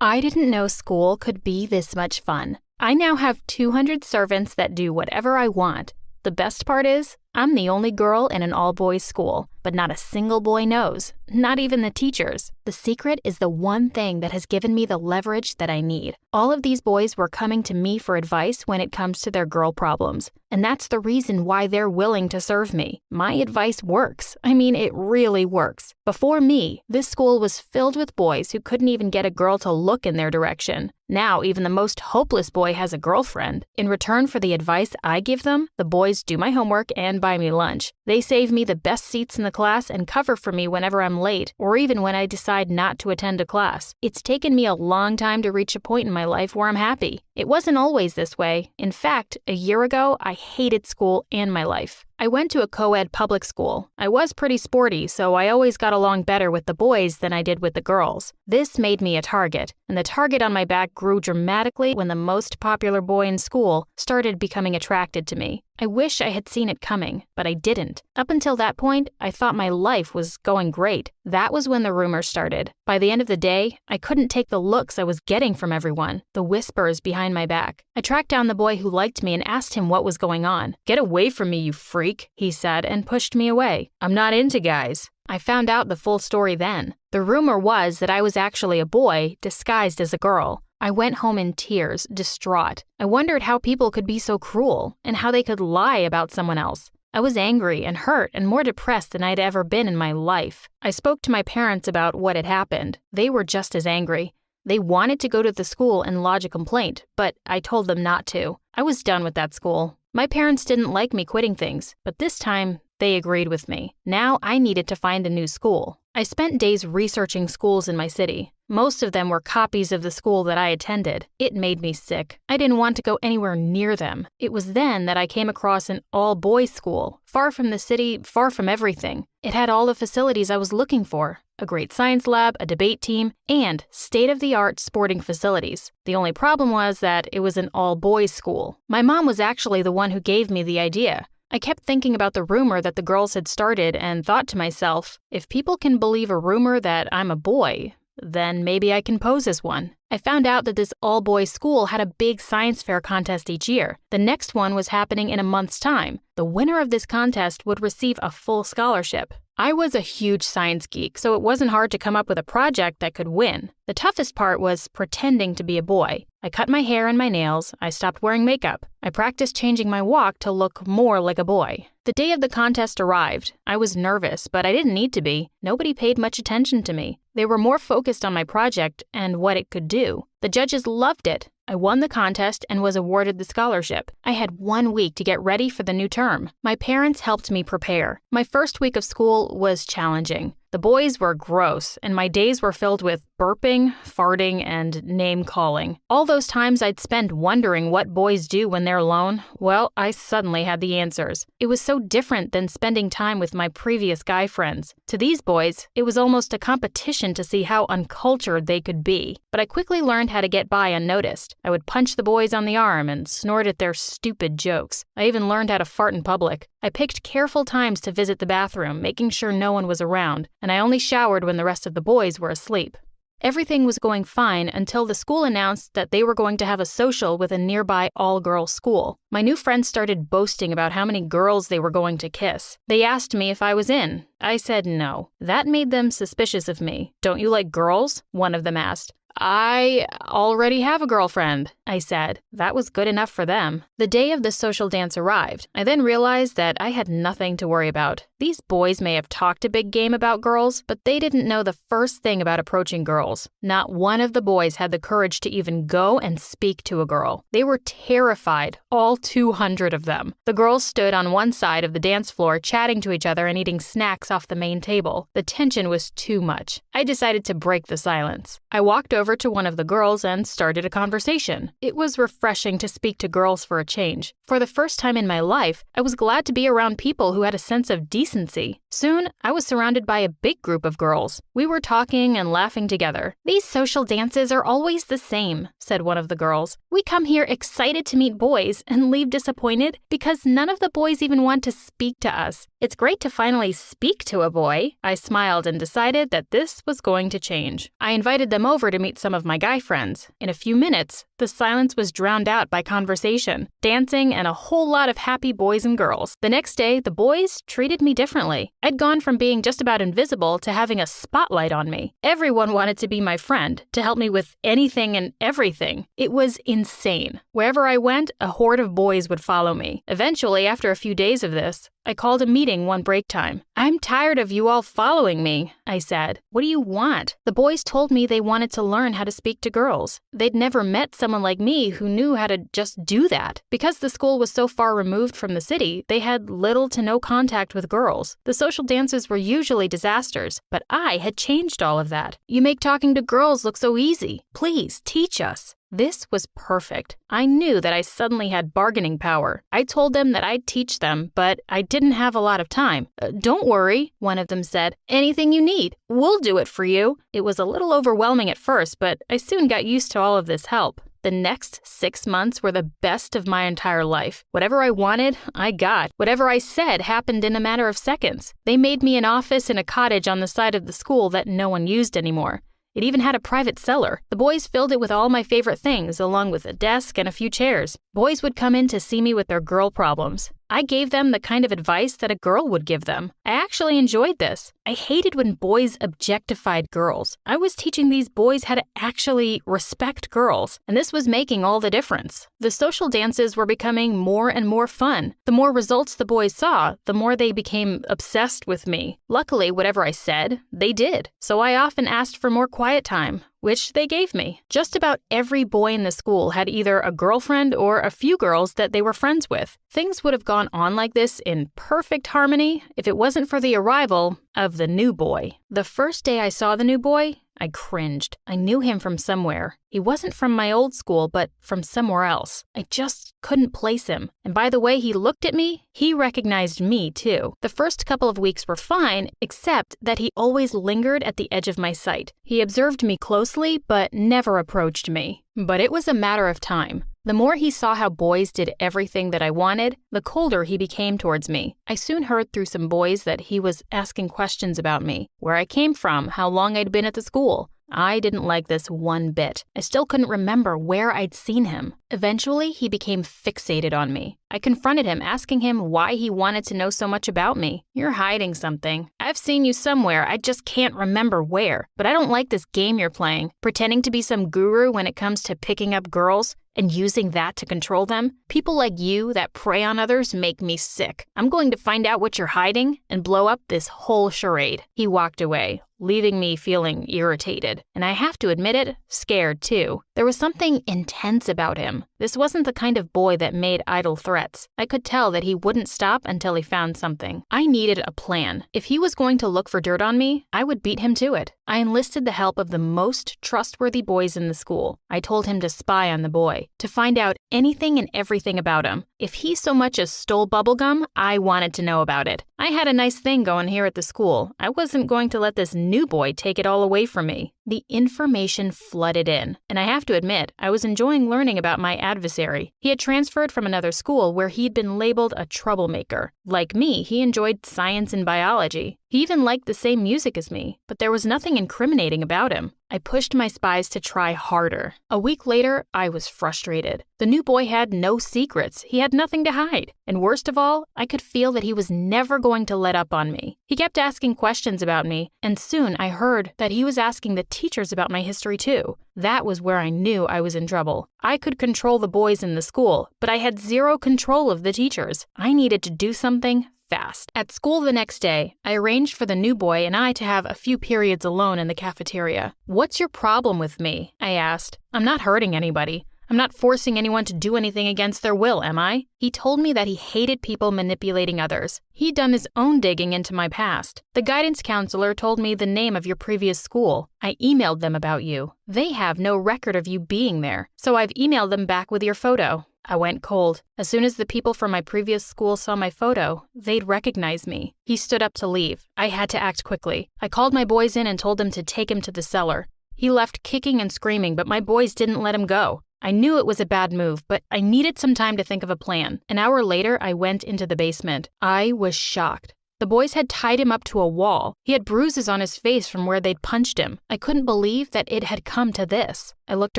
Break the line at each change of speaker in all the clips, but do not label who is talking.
I didn't know school could be this much fun. I now have 200 servants that do whatever I want. The best part is, I'm the only girl in an all-boys school, but not a single boy knows, not even the teachers. The secret is the one thing that has given me the leverage that I need. All of these boys were coming to me for advice when it comes to their girl problems, and that's the reason why they're willing to serve me. My advice works. I mean, it really works. Before me, this school was filled with boys who couldn't even get a girl to look in their direction. Now, even the most hopeless boy has a girlfriend. In return for the advice I give them, the boys do my homework and buy me lunch. They save me the best seats in the class and cover for me whenever I'm late, or even when I decide not to attend a class. It's taken me a long time to reach a point in my life where I'm happy. It wasn't always this way. In fact, a year ago, I hated school and my life. I went to a co-ed public school. I was pretty sporty, so I always got along better with the boys than I did with the girls. This made me a target, and the target on my back grew dramatically when the most popular boy in school started becoming attracted to me. I wish I had seen it coming, but I didn't. Up until that point, I thought my life was going great. That was when the rumors started. By the end of the day, I couldn't take the looks I was getting from everyone, the whispers behind my back. I tracked down the boy who liked me and asked him what was going on. "Get away from me, you freak," he said, and pushed me away. "I'm not into guys." I found out the full story then. The rumor was that I was actually a boy disguised as a girl. I went home in tears, distraught. I wondered how people could be so cruel and how they could lie about someone else. I was angry and hurt and more depressed than I'd ever been in my life. I spoke to my parents about what had happened. They were just as angry. They wanted to go to the school and lodge a complaint, but I told them not to. I was done with that school. My parents didn't like me quitting things, but this time, they agreed with me. Now I needed to find a new school. I spent days researching schools in my city. Most of them were copies of the school that I attended. It made me sick. I didn't want to go anywhere near them. It was then that I came across an all-boys school, far from the city, far from everything. It had all the facilities I was looking for: a great science lab, a debate team, and state-of-the-art sporting facilities. The only problem was that it was an all-boys school. My mom was actually the one who gave me the idea. I kept thinking about the rumor that the girls had started and thought to myself, if people can believe a rumor that I'm a boy, then maybe I can pose as one. I found out that this all-boys school had a big science fair contest each year. The next one was happening in a month's time. The winner of this contest would receive a full scholarship. I was a huge science geek, so it wasn't hard to come up with a project that could win. The toughest part was pretending to be a boy. I cut my hair and my nails. I stopped wearing makeup. I practiced changing my walk to look more like a boy. The day of the contest arrived. I was nervous, but I didn't need to be. Nobody paid much attention to me. They were more focused on my project and what it could do. The judges loved it. I won the contest and was awarded the scholarship. I had 1 week to get ready for the new term. My parents helped me prepare. My first week of school was challenging. The boys were gross, and my days were filled with burping, farting, and name-calling. All those times I'd spent wondering what boys do when they're alone, well, I suddenly had the answers. It was so different than spending time with my previous guy friends. To these boys, it was almost a competition to see how uncultured they could be. But I quickly learned how to get by unnoticed. I would punch the boys on the arm and snort at their stupid jokes. I even learned how to fart in public. I picked careful times to visit the bathroom, making sure no one was around, and I only showered when the rest of the boys were asleep. Everything was going fine until the school announced that they were going to have a social with a nearby all-girls school. My new friends started boasting about how many girls they were going to kiss. They asked me if I was in. I said no. That made them suspicious of me. "Don't you like girls?" one of them asked. "I already have a girlfriend," I said. That was good enough for them. The day of the social dance arrived. I then realized that I had nothing to worry about. These boys may have talked a big game about girls, but they didn't know the first thing about approaching girls. Not one of the boys had the courage to even go and speak to a girl. They were terrified, all 200 of them. The girls stood on one side of the dance floor chatting to each other and eating snacks off the main table. The tension was too much. I decided to break the silence. I walked over to one of the girls and started a conversation. It was refreshing to speak to girls for a change. For the first time in my life, I was glad to be around people who had a sense of decency. Soon, I was surrounded by a big group of girls. We were talking and laughing together. "These social dances are always the same," said one of the girls. "We come here excited to meet boys and leave disappointed because none of the boys even want to speak to us. It's great to finally speak to a boy." I smiled and decided that this was going to change. I invited them over to meet some of my guy friends. In a few minutes, the silence was drowned out by conversation, dancing, and a whole lot of happy boys and girls. The next day, the boys treated me differently. I'd gone from being just about invisible to having a spotlight on me. Everyone wanted to be my friend, to help me with anything and everything. It was insane. Wherever I went, a horde of boys would follow me. Eventually, after a few days of this, I called a meeting one break time. "I'm tired of you all following me," I said. "What do you want?" The boys told me they wanted to learn how to speak to girls. They'd never met someone like me who knew how to just do that. Because the school was so far removed from the city, they had little to no contact with girls. The social dances were usually disasters, but I had changed all of that. "You make talking to girls look so easy. Please, teach us." This was perfect. I knew that I suddenly had bargaining power. I told them that I'd teach them, but I didn't have a lot of time. "Don't worry," one of them said. "Anything you need, we'll do it for you." It was a little overwhelming at first, but I soon got used to all of this help. The next 6 months were the best of my entire life. Whatever I wanted, I got. Whatever I said happened in a matter of seconds. They made me an office in a cottage on the side of the school that no one used anymore. It even had a private cellar. The boys filled it with all my favorite things, along with a desk and a few chairs. Boys would come in to see me with their girl problems. I gave them the kind of advice that a girl would give them. I actually enjoyed this. I hated when boys objectified girls. I was teaching these boys how to actually respect girls, and this was making all the difference. The social dances were becoming more and more fun. The more results the boys saw, the more they became obsessed with me. Luckily, whatever I said, they did. So I often asked for more quiet time, which they gave me. Just about every boy in the school had either a girlfriend or a few girls that they were friends with. Things would have gone on like this in perfect harmony if it wasn't for the arrival of the new boy. The first day I saw the new boy, I cringed. I knew him from somewhere. He wasn't from my old school, but from somewhere else. I just couldn't place him. And by the way he looked at me, he recognized me too. The first couple of weeks were fine, except that he always lingered at the edge of my sight. He observed me closely, but never approached me. But it was a matter of time. The more he saw how boys did everything that I wanted, the colder he became towards me. I soon heard through some boys that he was asking questions about me, where I came from, how long I'd been at the school. I didn't like this one bit. I still couldn't remember where I'd seen him. Eventually, he became fixated on me. I confronted him, asking him why he wanted to know so much about me. "You're hiding something. I've seen you somewhere, I just can't remember where. But I don't like this game you're playing, pretending to be some guru when it comes to picking up girls and using that to control them. People like you that prey on others make me sick. I'm going to find out what you're hiding and blow up this whole charade." He walked away, leaving me feeling irritated. And I have to admit it, scared too. There was something intense about him. This wasn't the kind of boy that made idle threats. I could tell that he wouldn't stop until he found something. I needed a plan. If he was going to look for dirt on me, I would beat him to it. I enlisted the help of the most trustworthy boys in the school. I told him to spy on the boy, to find out anything and everything about him. If he so much as stole bubblegum, I wanted to know about it. I had a nice thing going here at the school. I wasn't going to let this new boy take it all away from me. The information flooded in, and I have to admit, I was enjoying learning about my adversary. He had transferred from another school where he'd been labeled a troublemaker. Like me, he enjoyed science and biology. He even liked the same music as me, but there was nothing incriminating about him. I pushed my spies to try harder. A week later, I was frustrated. The new boy had no secrets. He had nothing to hide. And worst of all, I could feel that he was never going to let up on me. He kept asking questions about me, and soon I heard that he was asking the teachers about my history too. That was where I knew I was in trouble. I could control the boys in the school, but I had zero control of the teachers. I needed to do something fast. At school the next day, I arranged for the new boy and I to have a few periods alone in the cafeteria. "What's your problem with me?" I asked. "I'm not hurting anybody. I'm not forcing anyone to do anything against their will, am I?" He told me that he hated people manipulating others. He'd done his own digging into my past. "The guidance counselor told me the name of your previous school. I emailed them about you. They have no record of you being there, so I've emailed them back with your photo. I went cold. As soon as the people from my previous school saw my photo, they'd recognize me. He stood up to leave. I had to act quickly. I called my boys in and told them to take him to the cellar. He left kicking and screaming, but my boys didn't let him go. I knew it was a bad move, but I needed some time to think of a plan. An hour later, I went into the basement. I was shocked. The boys had tied him up to a wall. He had bruises on his face from where they'd punched him. I couldn't believe that it had come to this. I looked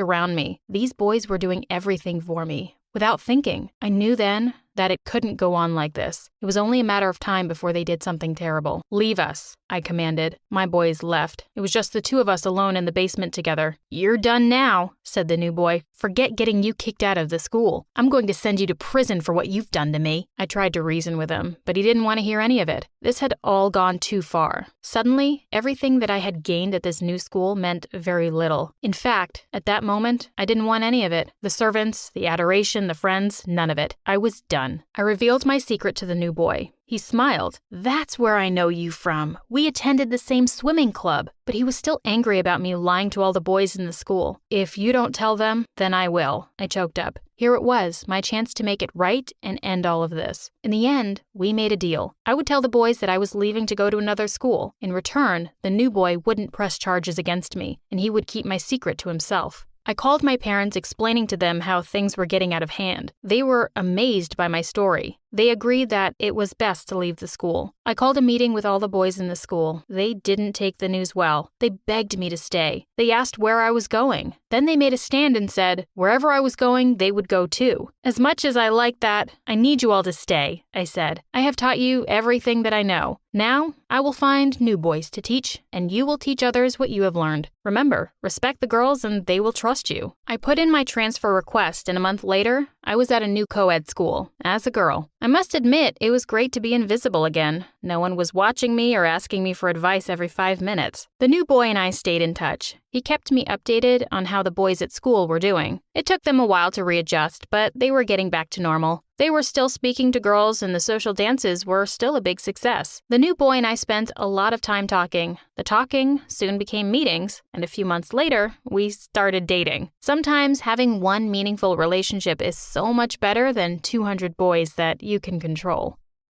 around me. These boys were doing everything for me. Without thinking, I knew then that it couldn't go on like this. It was only a matter of time before they did something terrible. "Leave us," I commanded. My boys left. It was just the two of us alone in the basement together. "You're done now," said the new boy. "Forget getting you kicked out of the school. I'm going to send you to prison for what you've done to me." I tried to reason with him, but he didn't want to hear any of it. This had all gone too far. Suddenly, everything that I had gained at this new school meant very little. In fact, at that moment, I didn't want any of it. The servants, the adoration, the friends, none of it. I was done. I revealed my secret to the new boy. He smiled. "That's where I know you from. We attended the same swimming club." But he was still angry about me lying to all the boys in the school. "If you don't tell them, then I will," I choked up. Here it was, my chance to make it right and end all of this. In the end, we made a deal. I would tell the boys that I was leaving to go to another school. In return, the new boy wouldn't press charges against me, and he would keep my secret to himself. I called my parents, explaining to them how things were getting out of hand. They were amazed by my story. They agreed that it was best to leave the school. I called a meeting with all the boys in the school. They didn't take the news well. They begged me to stay. They asked where I was going. Then they made a stand and said, wherever I was going, they would go too. "As much as I like that, I need you all to stay," I said. "I have taught you everything that I know. Now, I will find new boys to teach, and you will teach others what you have learned. Remember, respect the girls and they will trust you." I put in my transfer request, and a month later, I was at a new co-ed school, as a girl. I must admit, it was great to be invisible again. No one was watching me or asking me for advice every 5 minutes. The new boy and I stayed in touch. He kept me updated on how the boys at school were doing. It took them a while to readjust, but they were getting back to normal. They were still speaking to girls, and the social dances were still a big success. The new boy and I spent a lot of time talking. The talking soon became meetings, and a few months later, we started dating. Sometimes having one meaningful relationship is so much better than 200 boys that you can control.